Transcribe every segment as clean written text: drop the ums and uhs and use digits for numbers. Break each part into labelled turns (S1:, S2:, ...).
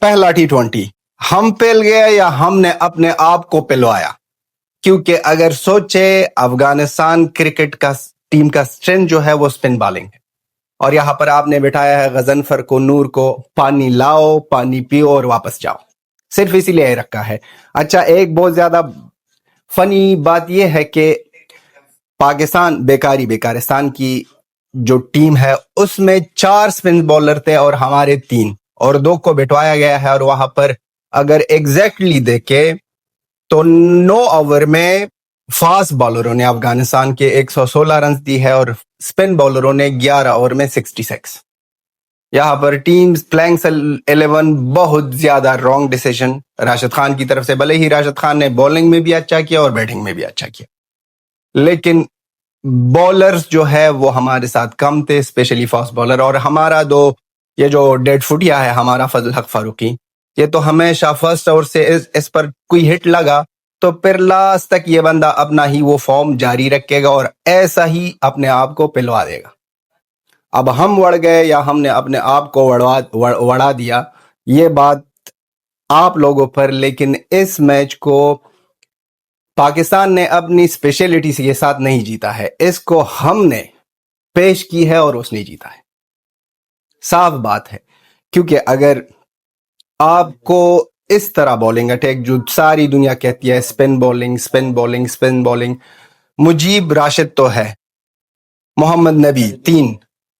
S1: پہلا T20 ہم پل گئے یا ہم نے اپنے آپ کو پلوایا؟ کیونکہ اگر سوچے افغانستان کرکٹ کا ٹیم کا اسٹرینتھ جو ہے وہ اسپن بالنگ ہے، اور یہاں پر آپ نے بٹھایا ہے غضنفر کو، نور کو، پانی لاؤ، پانی پیو اور واپس جاؤ، صرف اسی لیے رکھا ہے۔ اچھا، ایک بہت زیادہ فنی بات یہ ہے کہ پاکستان بیکارستان کی جو ٹیم ہے اس میں 4 اسپن بالر تھے اور ہمارے 3 اور 2 کو بٹوایا گیا ہے، اور وہاں پر اگر ایگزیکٹلی دیکھے تو 9 اوور میں فاسٹ بالروں نے افغانستان کے 116 رنز دی ہے اور اسپن بالروں نے 11 اوور میں 66۔ یہاں پر ٹیمز پلینگ 11 بہت زیادہ رانگ ڈیسیژن راشد خان کی طرف سے، بھلے ہی راشد خان نے بولنگ میں بھی اچھا کیا اور بیٹنگ میں بھی اچھا کیا، لیکن بولرز جو ہے وہ ہمارے ساتھ کم تھے، اسپیشلی فاسٹ بالر۔ اور ہمارا یہ جو ڈیڈ فٹیا ہے ہمارا فضل حق فاروقی، یہ تو ہمیشہ فرسٹ اوور سے اس پر کوئی ہٹ لگا تو پھر لاسٹ تک یہ بندہ اپنا ہی وہ فارم جاری رکھے گا اور ایسا ہی اپنے آپ کو پلوا دے گا۔ اب ہم وڑ گئے یا ہم نے اپنے آپ کو وڑا دیا، یہ بات آپ لوگوں پر، لیکن اس میچ کو پاکستان نے اپنی اسپیشلٹی کے ساتھ نہیں جیتا ہے، اس کو ہم نے پیش کی ہے اور اس نے جیتا ہے، صاف بات ہے۔ کیونکہ اگر آپ کو اس طرح بولنگ اٹیک جو ساری دنیا کہتی ہے spin bowling spin bowling spin bowling, Mujeeb Rashid تو ہے، محمد نبی 3،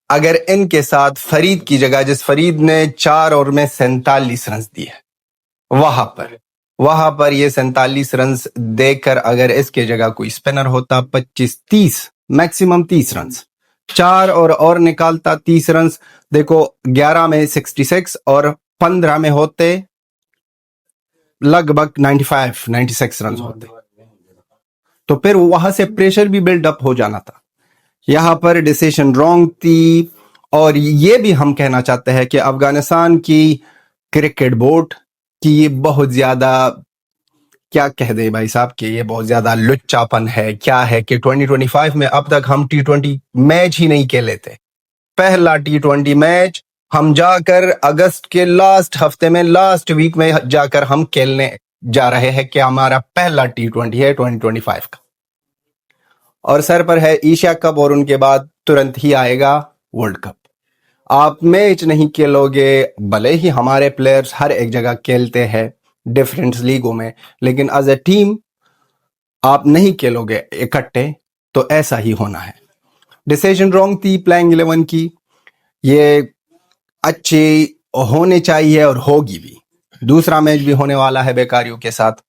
S1: اگر ان کے ساتھ فرید کی جگہ، جس فرید نے 4 اوور میں 47 رنز دی ہے، وہاں پر یہ 47 رنز دے کر اگر اس کے جگہ کوئی اسپنر ہوتا 25-30 میکسیمم 30 رنز، 4 اور نکالتا 30 رنز، دیکھو 11 میں 66 اور 15 میں ہوتے لگ بھگ 96 رنز ہوتے، تو پھر وہاں سے پریشر بھی بلڈ اپ ہو جانا تھا۔ یہاں پر ڈیسیشن رانگ تھی، اور یہ بھی ہم کہنا چاہتے ہیں کہ افغانستان کی کرکٹ بورڈ کی یہ بہت زیادہ، کیا کہہ دے بھائی صاحب، کہ یہ بہت زیادہ لچا پن ہے، کیا ہے کہ 2025 میں اب تک ہم T20 میچ ہی نہیں کھیلے تھے۔ پہلا T20 میچ ہم جا کر اگست کے لاسٹ ہفتے میں، لاسٹ ویک میں جا کر ہم کھیلنے جا رہے ہیں کہ ہمارا پہلا T20 ہے 2025 کا، اور سر پر ہے ایشیا کپ اور ان کے بعد ترنت ہی آئے گا ورلڈ کپ۔ آپ میچ نہیں کھیلو گے، بھلے ہی ہمارے پلیئرز ہر ایک جگہ کھیلتے ہیں ڈیفرنٹ لیگوں میں، لیکن ایز اے ٹیم آپ نہیں کھیلو گے اکٹھے تو ایسا ہی ہونا ہے۔ ڈیسیژن رانگ تھی پلینگ 11 کی، یہ اچھی ہونے چاہیے اور ہوگی بھی۔ دوسرا میچ بھی ہونے والا ہے بیکاریوں کے ساتھ۔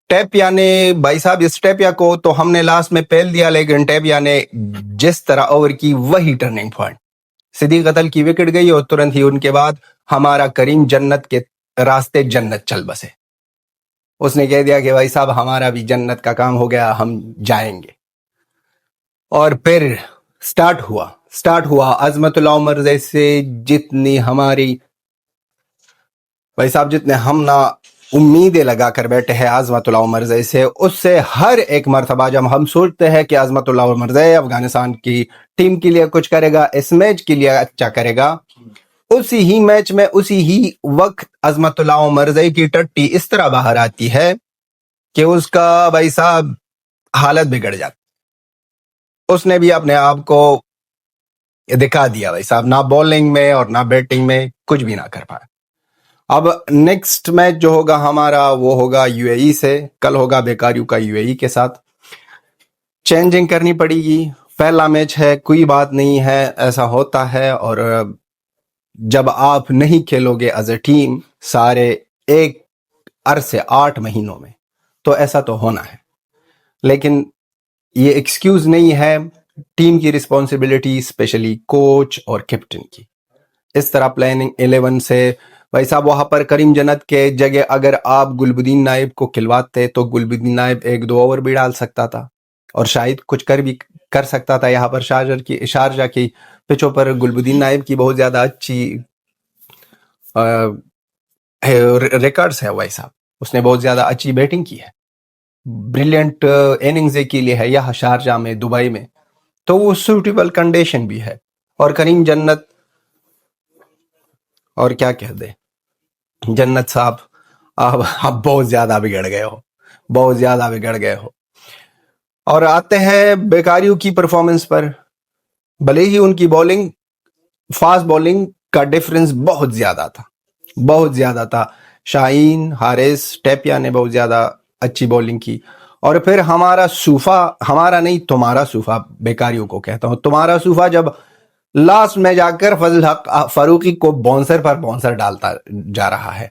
S1: ٹیپیا نے، بھائی صاحب اس ٹیپیا کو تو ہم نے لاسٹ میں پہل دیا، لیکن ٹیپیا نے جس طرح اوور کی وہی ٹرننگ پوائنٹ، صدیق قتل کی وکٹ گئی اور ترنت ہی ان کے بعد ہمارا کریم جنت کے راستے جنت چل بسے، اس نے کہہ دیا کہ بھائی صاحب ہمارا بھی جنت کا کام ہو گیا، ہم جائیں گے۔ اور پھر سٹارٹ ہوا عظمت اللہ عمر سے، جتنی ہماری بھائی صاحب جتنے ہم نہ امیدیں لگا کر بیٹھے ہیں عظمت اللہ عمر سے، اس سے ہر ایک مرتبہ جب ہم سوچتے ہیں کہ عظمت اللہ عمر افغانستان کی ٹیم کے لیے کچھ کرے گا، اس میچ کے لیے اچھا کرے گا، اسی ہی میچ میں اسی ہی وقت عظمت اللہ عمر کی ٹٹی اس طرح باہر آتی ہے کہ اس کا بھائی صاحب حالت بگڑ جاتی۔ اس نے بھی اپنے آپ کو دکھا دیا بھائی صاحب، نہ بولنگ میں اور نہ بیٹنگ میں کچھ بھی نہ کر پایا۔ اب نیکسٹ میچ جو ہوگا ہمارا وہ ہوگا یو اے ای سے، کل ہوگا بیکاریوں کا یو اے ای کے ساتھ۔ چینجنگ کرنی پڑے گی، پہلا میچ ہے، کوئی بات نہیں ہے، ایسا ہوتا ہے، اور جب آپ نہیں کھیلو گے ایز اے ٹیم سارے ایک عرصے 8 مہینوں میں تو ایسا تو ہونا ہے، لیکن یہ ایکسکیوز نہیں ہے۔ ٹیم کی رسپانسبلٹی اسپیشلی کوچ اور کیپٹن کی، اس طرح پلاننگ 11 سے بھائی صاحب وہاں پر کریم جنت کے جگہ اگر آپ گلبدین نائب کو کھلواتے تو گلبدین نائب 1-2 اوور بھی ڈال سکتا تھا اور شاید کچھ کر سکتا تھا۔ یہاں پر شارجہ کی پچوں پر گلبدین نائب کی بہت زیادہ اچھی ریکارڈز ہے بھائی صاحب، اس نے بہت زیادہ اچھی بیٹنگ کی ہے، بریلینٹ اننگز کے لیے ہے یہاں شارجہ میں، دبئی میں، تو وہ سوٹیبل کنڈیشن بھی ہے۔ اور کریم جنت اور کیا کہہ دے، जन्नत साहब, आप बहुत ज्यादा बिगड़ गए हो, बहुत ज्यादा बिगड़ गए हो। और आते हैं बेकारियों की परफॉर्मेंस पर। भले ही उनकी बॉलिंग, फास्ट बॉलिंग का डिफरेंस बहुत ज्यादा था, बहुत ज्यादा था। शाहीन, हारिस, टेपिया ने बहुत ज्यादा अच्छी बॉलिंग की। और फिर हमारा सूफा, हमारा नहीं तुम्हारा सूफा, बेकारियों को कहता हूं, तुम्हारा सूफा जब लास्ट में जाकर फजल हक फारूकी को बाउंसर पर बाउंसर डालता जा रहा है।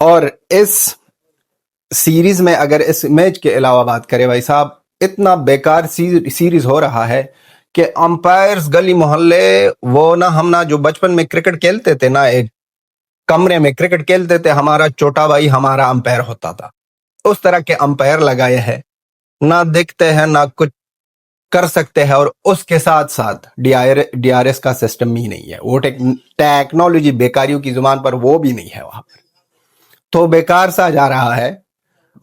S1: और इस सीरीज में अगर इस मैच के अलावा बात करें भाई साहब, इतना बेकार सीरीज हो रहा है कि अंपायर्स गली मोहल्ले, वो ना, हम ना जो बचपन में क्रिकेट खेलते थे ना, एक कमरे में क्रिकेट खेलते थे, हमारा छोटा भाई हमारा अंपायर होता था, उस तरह के अंपायर लगाए हैं, ना दिखते हैं ना कुछ कर सकते हैं। और उसके साथ साथ डीआरएस का सिस्टम ही नहीं है, वो टेक्नोलॉजी बेकारियों की जुबान पर वो भी नहीं है वहां पर, तो बेकार सा जा रहा है।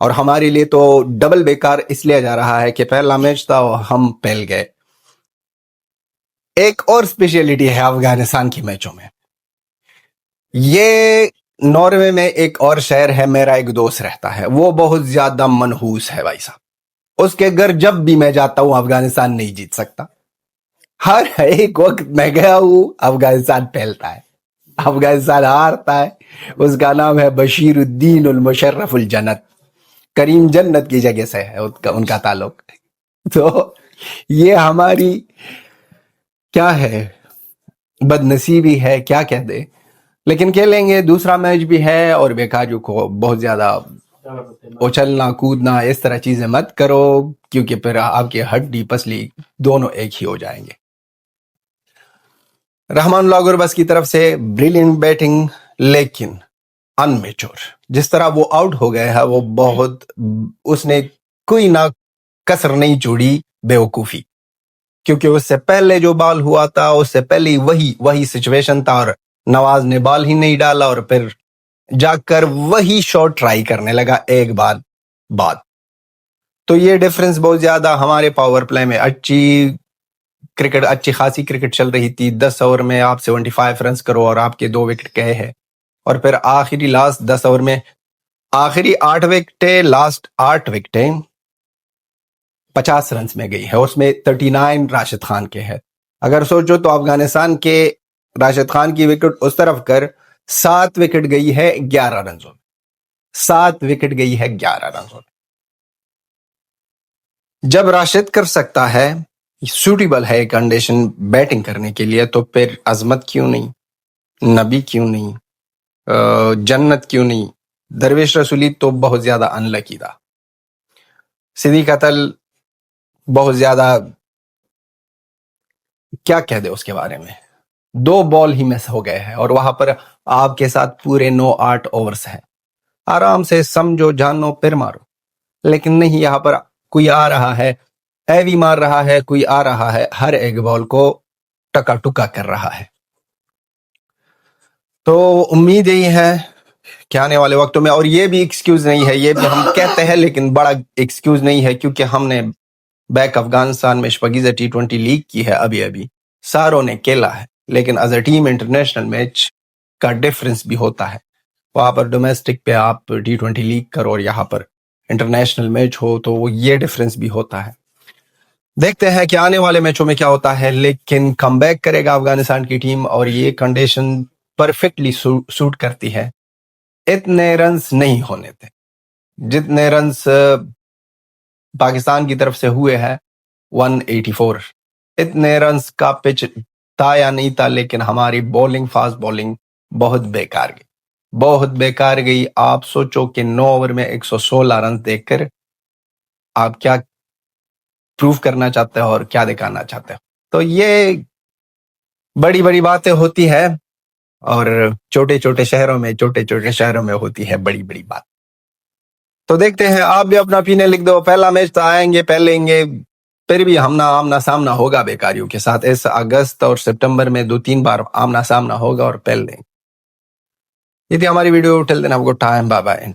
S1: और हमारे लिए तो डबल बेकार इसलिए जा रहा है कि पहला मैच था हम पहल गए। एक और स्पेशलिटी है अफगानिस्तान की मैचों में, ये नॉर्वे में एक और शहर है, मेरा एक दोस्त रहता है, वो बहुत ज्यादा मनहूस है भाई साहब। उसके घर जब भी मैं जाता हूं अफगानिस्तान नहीं जीत सकता, हर एक वक्त मैं गया हूं अफगानिस्तान फैलता है, अफगानिस्तान हारता है। उसका नाम है बशीरुद्दीन उल मुशर्रफ उल जन्नत, करीम जन्नत की जगह से है उनका ताल्लुक। तो ये हमारी क्या है, बदनसीबी है, क्या कह दे। लेकिन खेलेंगे, दूसरा मैच भी है, और बेकारियों को बहुत ज्यादा उछलना कूदना इस तरह चीजें मत करो, क्योंकि फिर आपकी हड्डी पसली दोनों एक ही हो जाएंगे। रहमान लागुरबस की तरफ से ब्रिलियंट बैटिंग, लेकिन अनमेच्योर। जिस तरह वो आउट हो गए है, वो बहुत, उसने कोई ना कसर नहीं छोड़ी बेवकूफी, क्योंकि उससे पहले जो बॉल हुआ था, उससे पहले वही सिचुएशन था, और नवाज ने बॉल ही नहीं डाला, और फिर जाकर वही शॉट ट्राई करने लगा एक बार बाद। तो ये डिफरेंस बहुत ज्यादा। हमारे पावर प्ले में अच्छी खासी क्रिकेट चल रही थी, 10 ओवर में आप 75 रन करो और आपके 2 विकेट गए हैं। और फिर आखिरी लास्ट 10 ओवर में आखिरी 8 विकेटें, लास्ट 8 विकेटें 50 रन में गई है, उसमें 39 राशिद खान के है। अगर सोचो तो अफगानिस्तान के राशिद खान की विकेट उस तरफ कर 7 विकेट गई है 11 रन में, 7 विकेट गई है 11 रन में। जब राशिद कर सकता है, सूटेबल है कंडीशन बैटिंग करने के लिए, तो फिर अजमत क्यों नहीं, नबी क्यों नहीं, जन्नत क्यों नहीं। दरवेश रसूली तो बहुत ज्यादा अनलकी था, सिद्दीक अतल बहुत ज्यादा, क्या कह दे उसके बारे में, 2 बॉल ही मिस हो गए हैं, और वहां पर आपके साथ पूरे 9-8 ओवर्स हैं, आराम से समझो, जानो, फिर मारो। लेकिन नहीं, यहाँ पर कोई आ रहा है, हैवी मार रहा है, कोई आ रहा है, हर एक बॉल को टका टुका कर रहा है। तो उम्मीद यही है कि आने वाले वक्तों में, और ये भी एक्सक्यूज नहीं है, ये भी हम कहते हैं लेकिन बड़ा एक्सक्यूज नहीं है, क्योंकि हमने बैक अफगानिस्तान में शपगीज़ा T20 लीग की है अभी सारों ने खेला है, लेकिन as a team international match का डिफरेंस भी होता है। वहां पर डोमेस्टिक पे आप T20 लीग करो और यहाँ पर इंटरनेशनल मैच हो, तो ये डिफरेंस भी होता है। देखते हैं कि आने वाले मैचों में क्या होता है, लेकिन कमबैक करेगा अफगानिस्तान की टीम, और ये कंडीशन परफेक्टली सूट करती है। इतने रन्स नहीं होने थे जितने रन्स पाकिस्तान की तरफ से हुए हैं, 184। इतने रन्स का पिच था या नहीं था, लेकिन हमारी बॉलिंग, फास्ट बॉलिंग बहुत बेकार गई, बहुत बेकार गई। आप सोचो कि 9 ओवर में 116 रन देखकर आप क्या प्रूव करना चाहते हो और क्या दिखाना चाहते हो। तो ये बड़ी बड़ी बातें होती है, और छोटे छोटे शहरों में होती है बड़ी बड़ी बात। तो देखते हैं, आप भी अपना पीने लिख दो। पहला मैच तो आएंगे, पहलेंगे, फिर भी आमना सामना होगा बेकारियों के साथ। इस अगस्त और सितंबर में 2-3 बार आमना सामना होगा और पहल देंगे। ये थी हमारी video. Till then have a good time, bye bye.